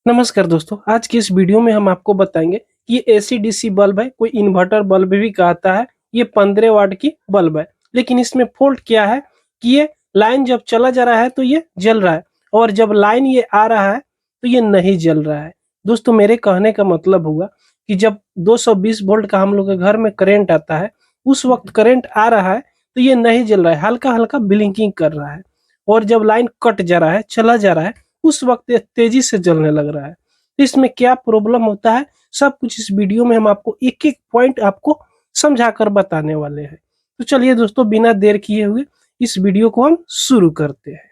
नमस्कार दोस्तों, आज की इस वीडियो में हम आपको बताएंगे कि ये एसी डीसी बल्ब है, कोई इन्वर्टर बल्ब भी कहता है। ये 15 वाट की बल्ब है, लेकिन इसमें फॉल्ट क्या है कि ये लाइन जब चला जा रहा है तो ये जल रहा है, और जब लाइन ये आ रहा है तो ये नहीं जल रहा है। दोस्तों, मेरे कहने का मतलब हुआ कि जब 220 वोल्ट का हम लोग के घर में करंट आता है, उस वक्त करंट आ रहा है तो ये नहीं जल रहा है, हल्का हल्का ब्लिंकिंग कर रहा है। और जब लाइन कट जा रहा है, चला जा रहा है, उस वक्त ये तेजी से जलने लग रहा है। तो इसमें क्या प्रॉब्लम होता है, सब कुछ इस वीडियो में हम आपको एक एक पॉइंट आपको समझाकर बताने वाले हैं। तो चलिए दोस्तों, बिना देर किए हुए इस वीडियो को हम शुरू करते हैं।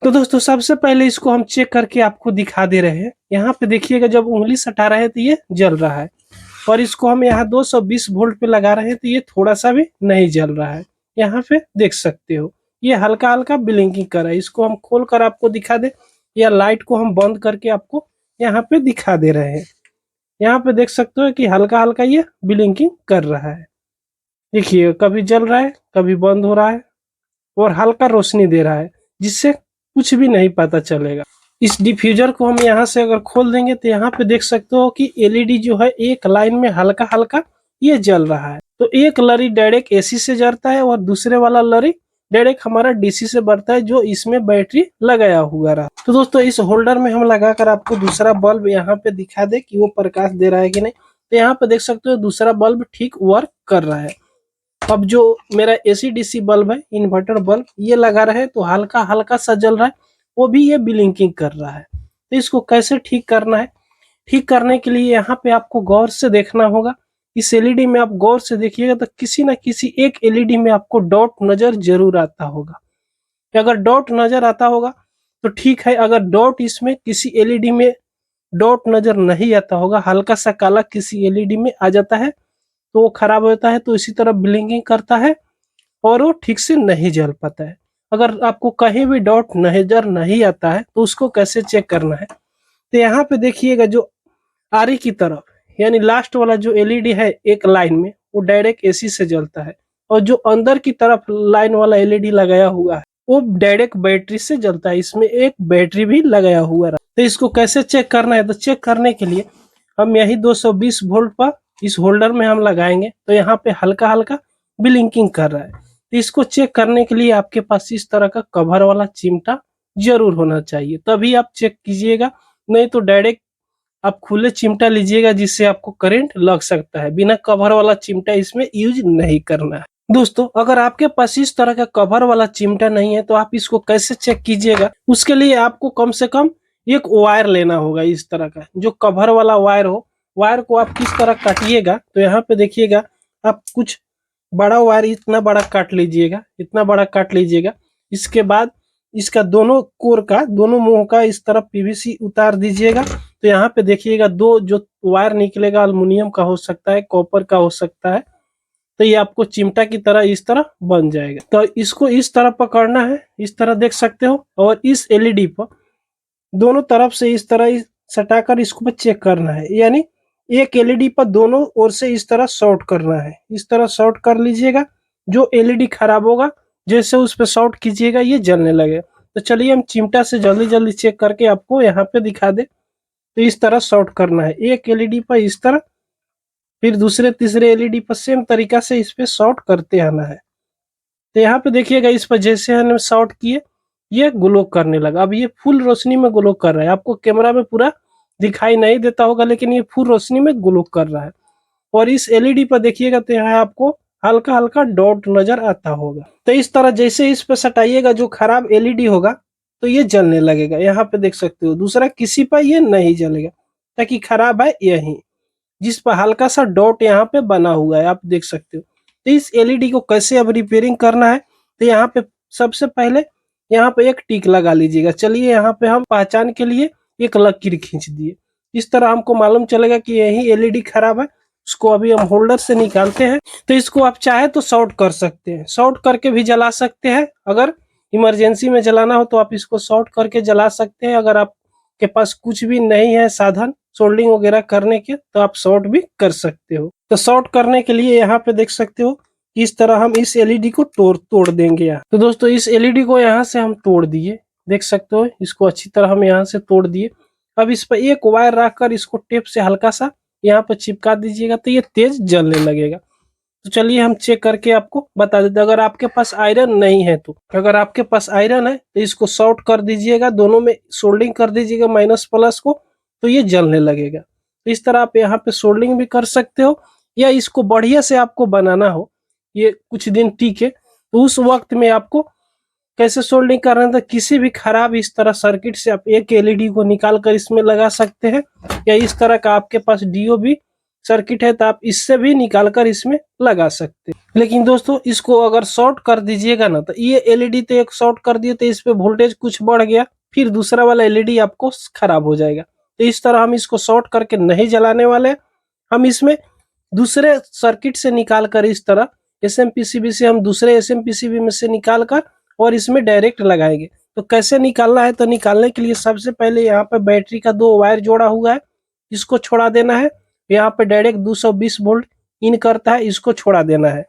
तो दोस्तों, सबसे पहले इसको हम चेक करके आपको दिखा दे रहे हैं। यहाँ पे देखिएगा, जब उंगली सटा रहे हैं तो ये जल रहा है, और इसको हम यहाँ 220 वोल्ट पे लगा रहे हैं तो ये थोड़ा सा भी नहीं जल रहा है। यहाँ पे देख सकते हो, ये हल्का हल्का ब्लिंकिंग कर रहा है। इसको हम खोल कर आपको दिखा दे, या लाइट को हम बंद करके आपको यहाँ पे दिखा दे रहे हैं। यहाँ पे देख सकते हो कि हल्का हल्का ये ब्लिंकिंग कर रहा है। देखिए, कभी जल रहा है, कभी बंद हो रहा है, और हल्का रोशनी दे रहा है, जिससे कुछ भी नहीं पता चलेगा। इस डिफ्यूजर को हम यहाँ से अगर खोल देंगे तो यहाँ पे देख सकते हो कि एलईडी जो है एक लाइन में हल्का हल्का ये जल रहा है। तो एक लरी डायरेक्ट एसी से जलता है, और दूसरे वाला लरी डायरेक्ट हमारा डीसी से बढ़ता है, जो इसमें बैटरी लगाया हुआ रहा। तो दोस्तों, इस होल्डर में हम लगाकर आपको दूसरा बल्ब यहाँ पे दिखा दे कि वो प्रकाश दे रहा है कि नहीं। तो यहाँ पे देख सकते हो दूसरा बल्ब ठीक वर्क कर रहा है। अब जो मेरा एसी डीसी बल्ब है, इन्वर्टर बल्ब, ये लगा रहे तो हल्का हल्का सा जल रहा है, वो भी ये ब्लिंकिंग कर रहा है। तो इसको कैसे ठीक करना है? ठीक करने के लिए यहाँ पे आपको गौर से देखना होगा। इस एलईडी में आप गौर से देखिएगा तो किसी ना किसी एक एलईडी में आपको डॉट नजर जरूर आता होगा। अगर डॉट नजर आता होगा तो ठीक है, अगर डॉट इसमें किसी एलईडी में डॉट नजर नहीं आता होगा, हल्का सा काला किसी एलईडी में आ जाता है, तो वो खराब होता है, तो इसी तरह ब्लिंकिंग करता है और वो ठीक से नहीं जल पाता है। अगर आपको कहीं भी डॉट नजर नहीं आता है तो उसको कैसे चेक करना है? तो यहाँ पे देखिएगा, जो आरी की तरफ यानी लास्ट वाला जो एलईडी है एक लाइन में, वो डायरेक्ट एसी से जलता है, और जो अंदर की तरफ लाइन वाला एलईडी लगाया हुआ है वो डायरेक्ट बैटरी से जलता है। इसमें एक बैटरी भी लगाया हुआ है। तो इसको कैसे चेक करना है? तो चेक करने के लिए हम यही 220 वोल्ट पर इस होल्डर में हम लगाएंगे, तो यहाँ पे हल्का हल्का ब्लिंकिंग कर रहा है। तो इसको चेक करने के लिए आपके पास इस तरह का कवर वाला चिमटा जरूर होना चाहिए, तभी आप चेक कीजिएगा। नहीं तो डायरेक्ट आप खुले चिमटा लीजिएगा, जिससे आपको करंट लग सकता है। बिना कवर वाला चिमटा इसमें यूज नहीं करना है। दोस्तों, अगर आपके पास इस तरह का कवर वाला चिमटा नहीं है तो आप इसको कैसे चेक कीजिएगा? उसके लिए आपको कम से कम एक वायर लेना होगा, इस तरह का जो कवर वाला वायर हो। वायर को आप किस तरह काटिएगा? तो यहाँ पे देखिएगा, आप कुछ बड़ा वायर इतना बड़ा काट लीजिएगा, इतना बड़ा काट लीजिएगा। इसके बाद इसका दोनों कोर का, दोनों मुंह का इस तरफ पीवीसी उतार दीजिएगा। तो यहाँ पे देखिएगा, दो जो वायर निकलेगा, अल्युमिनियम का हो सकता है, कॉपर का हो सकता है। तो ये आपको चिमटा की तरह इस तरह बन जाएगा। तो इसको इस तरह पकड़ना है, इस तरह देख सकते हो, और इस एलईडी पर दोनों तरफ से इस तरह सटाकर इसको चेक करना है। यानी एक एलईडी पर दोनों ओर से इस तरह शॉर्ट करना है। इस तरह शॉर्ट कर लीजिएगा। जो एलईडी खराब होगा, जैसे उस पर शॉर्ट कीजिएगा ये जलने लगे। तो चलिए हम चिमटा से जल्दी जल्दी चेक करके आपको यहाँ पे दिखा दे। तो इस तरह शॉर्ट करना है एक एलईडी पर इस तरह, फिर दूसरे तीसरे एलईडी पर सेम तरीका से इस पे शॉर्ट करते आना है। तो यहाँ पे देखिएगा, इस पर जैसे हमने शॉर्ट किए ये ग्लो करने लगा। अब ये फुल रोशनी में ग्लो कर रहा है। आपको कैमरा में पूरा दिखाई नहीं देता होगा, लेकिन ये फुल रोशनी में ग्लो कर रहा है। और इस एलईडी पर देखिएगा तो यहाँ आपको हल्का हल्का डॉट नजर आता होगा। तो इस तरह जैसे इस पे सटाइएगा, जो खराब एलईडी होगा तो ये जलने लगेगा। यहाँ पे देख सकते हो, दूसरा किसी पर ये नहीं जलेगा, ताकि खराब है यही जिस पर हल्का सा डॉट यहाँ पे बना हुआ है, आप देख सकते हो। तो इस एलईडी को कैसे अब रिपेयरिंग करना है? तो यहाँ पे सबसे पहले यहाँ पे एक टिक लगा लीजिएगा। चलिए, यहाँ पे हम पहचान के लिए एक लकीर खींच दिए। इस तरह हमको मालूम चलेगा कि यही एलईडी खराब है। उसको अभी हम होल्डर से निकालते हैं। तो इसको आप चाहे तो शॉर्ट कर सकते हैं, शॉर्ट करके भी जला सकते हैं। अगर इमरजेंसी में जलाना हो तो आप इसको शॉर्ट करके जला सकते हैं। अगर आपके पास कुछ भी नहीं है साधन सोल्डिंग वगैरह करने के, तो आप शॉर्ट भी कर सकते हो। तो शॉर्ट करने के लिए यहाँ पे देख सकते हो, इस तरह हम इस एलईडी को तोड़ देंगे यहाँ। तो दोस्तों, इस एलईडी को यहाँ से हम तोड़ दिए, देख सकते हो। इसको अच्छी तरह हम यहाँ से तोड़ दिए। अब इस पर एक वायर रखकर इसको टेप से हल्का सा यहाँ पे चिपका दीजिएगा तो ये तेज जलने लगेगा। तो चलिए हम चेक करके आपको बता देते हैं। अगर आपके पास आयरन नहीं है तो, अगर आपके पास आयरन है तो इसको शॉर्ट कर दीजिएगा, दोनों में सोल्डिंग कर दीजिएगा माइनस प्लस को, तो ये जलने लगेगा। तो इस तरह आप यहाँ पे सोल्डिंग भी कर सकते हो, या इसको बढ़िया से आपको बनाना हो, ये कुछ दिन टिके, तो उस वक्त में आपको कैसे सोल्डिंग करना था, किसी भी खराब इस तरह सर्किट से आप एक एलईडी को निकाल कर इसमें लगा सकते हैं, या इस तरह का आपके पास डीओबी सर्किट है तो आप इससे भी निकाल कर इसमें लगा सकते हैं। लेकिन दोस्तों इसको अगर शॉर्ट कर दीजिएगा ना, तो ये एलईडी तो एक शॉर्ट कर दिए तो इस पे वोल्टेज कुछ बढ़ गया, फिर दूसरा वाला एलईडी आपको खराब हो जाएगा। तो इस तरह हम इसको शॉर्ट करके नहीं जलाने वाले, हम इसमें दूसरे सर्किट से निकाल कर इस तरह एसएमपीसीबी से हम दूसरे एसएमपीसीबी में से निकाल कर और इसमें डायरेक्ट लगाएंगे। तो कैसे निकालना है, तो निकालने के लिए सबसे पहले यहाँ पे बैटरी का 2 वायर जोड़ा हुआ है, इसको छोड़ा देना है। यहाँ पे डायरेक्ट 220 वोल्ट इन करता है, इसको छोड़ा देना है।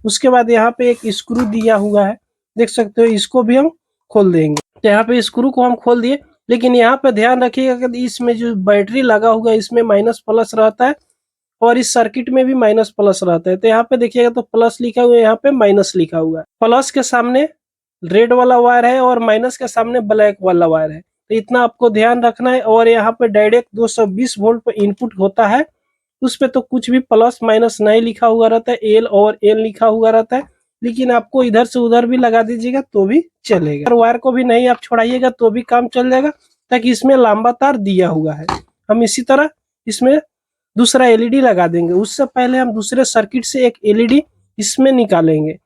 उसके बाद यहाँ पे एक स्क्रू दिया हुआ है, देख सकते हो, इसको भी हम खोल देंगे। तो यहाँ पे स्क्रू को हम खोल दिए, लेकिन यहाँ पे ध्यान रखिएगा कि इसमें जो बैटरी लगा हुआ है इसमें माइनस प्लस रहता है और इस सर्किट में भी माइनस प्लस रहता है। तो यहाँ पे देखिएगा तो प्लस लिखा हुआ है, यहाँ पे माइनस लिखा हुआ है। प्लस के सामने रेड वाला वायर है और माइनस के सामने ब्लैक वाला वायर है, तो इतना आपको ध्यान रखना है। और यहाँ पे डायरेक्ट 220 वोल्ट पे इनपुट होता है, उस पे तो कुछ भी प्लस माइनस नहीं लिखा हुआ रहता है, एल और एल लिखा हुआ रहता है, लेकिन आपको इधर से उधर भी लगा दीजिएगा तो भी चलेगा। और वायर को भी नहीं आप छोड़ाइएगा तो भी काम चल जाएगा, ताकि इसमें लंबा तार दिया हुआ है। हम इसी तरह इसमें दूसरा एलईडी लगा देंगे। उससे पहले हम दूसरे सर्किट से एक एलईडी इसमें निकालेंगे।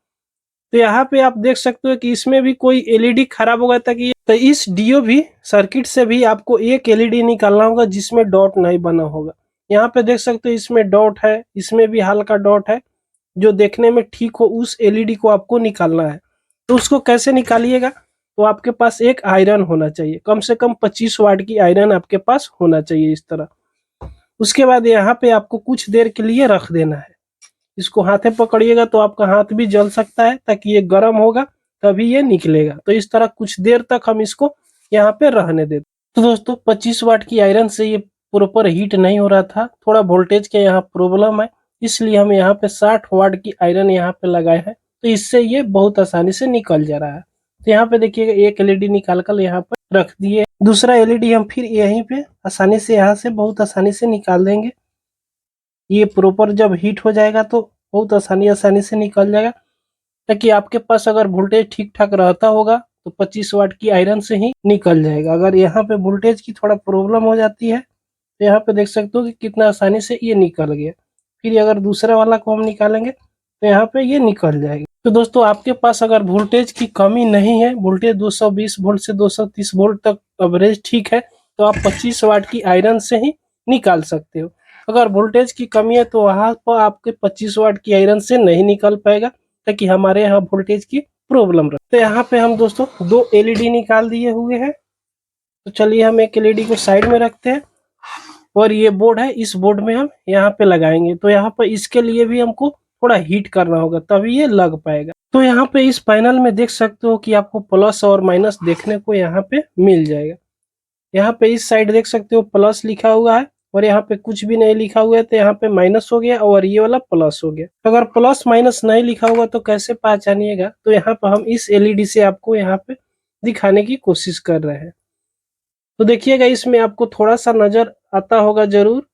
तो यहाँ पे आप देख सकते हो कि इसमें भी कोई एलईडी खराब हो गया था कि, तो इस डीओबी सर्किट से भी आपको एक एलईडी निकालना होगा जिसमें डॉट नहीं बना होगा। यहाँ पे देख सकते हो इसमें डॉट है, इसमें भी हल्का डॉट है, जो देखने में ठीक हो उस एलईडी को आपको निकालना है। तो उसको कैसे निकालिएगा, तो आपके पास एक आयरन होना चाहिए, कम से कम 25 वाट की आयरन आपके पास होना चाहिए इस तरह। उसके बाद यहाँ पे आपको कुछ देर के लिए रख देना है। इसको हाथे पकड़िएगा तो आपका हाथ भी जल सकता है, ताकि ये गर्म होगा तभी ये निकलेगा। तो इस तरह कुछ देर तक हम इसको यहाँ पे रहने देते। तो दोस्तों 25 वाट की आयरन से ये प्रॉपर हीट नहीं हो रहा था, थोड़ा वोल्टेज के यहाँ प्रॉब्लम है, इसलिए हम यहाँ पे 60 वाट की आयरन यहाँ पे लगाए हैं। तो इससे ये बहुत आसानी से निकल जा रहा है। तो यहाँ पे देखिएगा एक एलईडी निकाल कर यहाँ पर रख दिए, दूसरा एलईडी हम फिर यहीं पे आसानी से यहाँ से बहुत आसानी से निकाल देंगे। ये प्रॉपर जब हीट हो जाएगा तो बहुत आसानी से निकल जाएगा, ताकि आपके पास अगर वोल्टेज ठीक ठाक रहता होगा तो 25 वाट की आयरन से ही निकल जाएगा। अगर यहाँ पे वोल्टेज की थोड़ा प्रॉब्लम हो जाती है तो यहाँ पे देख सकते हो कि कितना आसानी से ये निकल गया। फिर अगर दूसरे वाला को हम निकालेंगे तो यहाँ पे ये निकल जाएगा। तो दोस्तों आपके पास अगर वोल्टेज की कमी नहीं है, वोल्टेज 220 वोल्ट से 230 वोल्ट तक एवरेज ठीक है, तो आप 25 वाट की आयरन से ही निकाल सकते हो। अगर वोल्टेज की कमी है तो वहां पर आपके 25 वाट की आयरन से नहीं निकल पाएगा, ताकि हमारे यहाँ वोल्टेज की प्रॉब्लम रहे। तो यहाँ पे हम दोस्तों 2 एलईडी निकाल दिए हुए हैं। तो चलिए हम एक एलईडी को साइड में रखते हैं, और ये बोर्ड है, इस बोर्ड में हम यहाँ पे लगाएंगे। तो यहाँ पर इसके लिए भी हमको थोड़ा हीट करना होगा तभी ये लग पाएगा। तो यहाँ पे इस पैनल में देख सकते हो कि आपको प्लस और माइनस देखने को यहाँ पे मिल जाएगा। यहाँ पे इस साइड देख सकते हो प्लस लिखा हुआ है, और यहाँ पे कुछ भी नहीं लिखा हुआ है, तो यहाँ पे माइनस हो गया और ये वाला प्लस हो गया। अगर प्लस माइनस नहीं लिखा हुआ तो कैसे पहचानिएगा, तो यहाँ पे हम इस एलईडी से आपको यहाँ पे दिखाने की कोशिश कर रहे हैं। तो देखिएगा इसमें आपको थोड़ा सा नजर आता होगा जरूर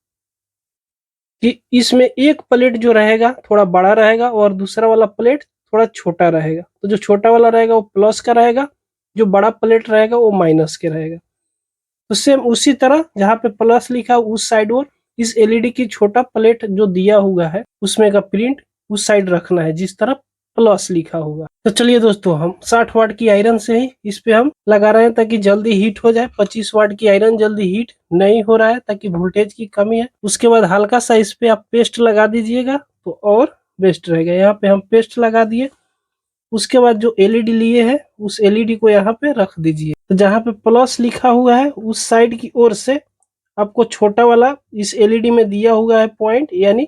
कि इसमें एक प्लेट जो रहेगा थोड़ा बड़ा रहेगा और दूसरा वाला प्लेट थोड़ा छोटा रहेगा। तो जो छोटा वाला रहेगा वो प्लस का रहेगा, जो बड़ा प्लेट रहेगा वो माइनस के रहेगा। तो सेम उसी तरह जहाँ पे प्लस लिखा है उस साइड और इस एलईडी की छोटा प्लेट जो दिया हुआ है उसमें का प्रिंट उस साइड रखना है जिस तरह प्लस लिखा होगा। तो चलिए दोस्तों हम 60 वाट की आयरन से ही इस पे हम लगा रहे हैं, ताकि जल्दी हीट हो जाए। 25 वाट की आयरन जल्दी हीट नहीं हो रहा है, ताकि वोल्टेज की कमी है। उसके बाद हल्का सा इस पे आप पेस्ट लगा दीजिएगा तो और बेस्ट रहेगा। यहाँ पे हम पेस्ट लगा दिए। उसके बाद जो एलईडी लिए है उस एलईडी को यहाँ पे रख दीजिए। तो जहाँ पे प्लस लिखा हुआ है उस साइड की ओर से आपको छोटा वाला इस एलईडी में दिया हुआ है पॉइंट यानी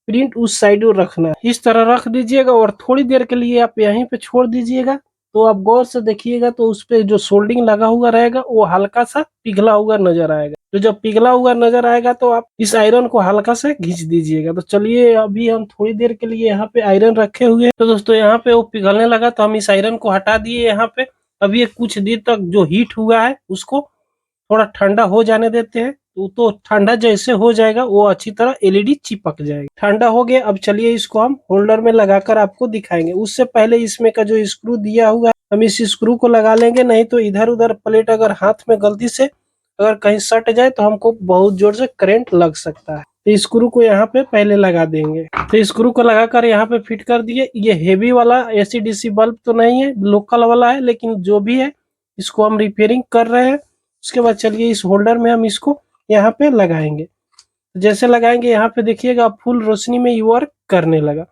प्रिंट उस साइड रखना है। इस तरह रख दीजिएगा और थोड़ी देर के लिए आप यहीं पे छोड़ दीजिएगा, तो आप गौर से देखिएगा तो उस पे जो सोल्डिंग लगा हुआ रहेगा वो हल्का सा पिघला हुआ नजर आएगा। तो जब पिघला हुआ नजर आएगा तो आप इस आयरन को हल्का से घिंच दीजिएगा। तो चलिए अभी हम थोड़ी देर के लिए यहाँ पे आयरन रखे हुए हैं। तो दोस्तों यहाँ पे वो पिघलने लगा तो हम इस आयरन को हटा दिए यहाँ पे। अभी ये कुछ देर तक जो हीट हुआ है उसको थोड़ा ठंडा हो जाने देते हैं। तो ठंडा जैसे हो जाएगा वो अच्छी तरह एलईडी चिपक जाएगी। ठंडा हो गया, अब चलिए इसको हम होल्डर में लगाकर आपको दिखाएंगे। उससे पहले इसमें का जो स्क्रू दिया हुआ है हम इस स्क्रू को लगा लेंगे, नहीं तो इधर उधर प्लेट अगर हाथ में गलती से अगर कहीं सट जाए तो हमको बहुत जोर से करंट लग सकता है। तो स्क्रू को यहाँ पे पहले लगा देंगे। तो स्क्रू को लगाकर यहाँ पे फिट कर दिए। ये हेवी वाला एसी डीसी बल्ब तो नहीं है, लोकल वाला है, लेकिन जो भी है इसको हम रिपेयरिंग कर रहे हैं। उसके बाद चलिए इस होल्डर में हम इसको यहाँ पे लगाएंगे। जैसे लगाएंगे यहाँ पे देखिएगा फुल रोशनी में ये वर्क करने लगा।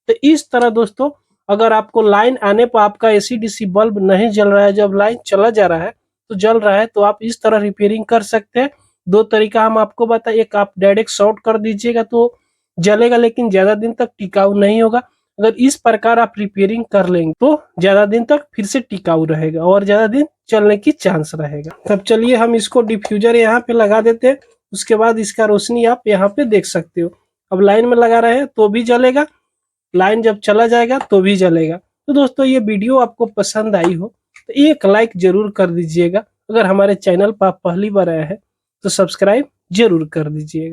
तो इस तरह दोस्तों अगर आपको लाइन आने पर आपका एसी डीसी बल्ब नहीं जल रहा है, जब लाइन चला जा रहा है तो जल रहा है, तो आप इस तरह रिपेयरिंग कर सकते हैं। दो तरीका हम आपको बताए, एक आप डायरेक्ट शॉर्ट कर दीजिएगा तो जलेगा लेकिन ज्यादा दिन तक टिकाऊ नहीं होगा। अगर इस प्रकार आप रिपेयरिंग कर लेंगे तो ज्यादा दिन तक फिर से टिकाऊ रहेगा और ज्यादा दिन चलने की चांस रहेगा। तब चलिए हम इसको डिफ्यूजर यहाँ पे लगा देते हैं। उसके बाद इसका रोशनी आप यहाँ पे देख सकते हो। अब लाइन में लगा रहे हैं तो भी जलेगा, लाइन जब चला जाएगा तो भी जलेगा। तो दोस्तों ये वीडियो आपको पसंद आई हो तो एक लाइक जरूर कर दीजिएगा। अगर हमारे चैनल पर आप पहली बार आए हैं तो सब्सक्राइब जरूर कर दीजिएगा।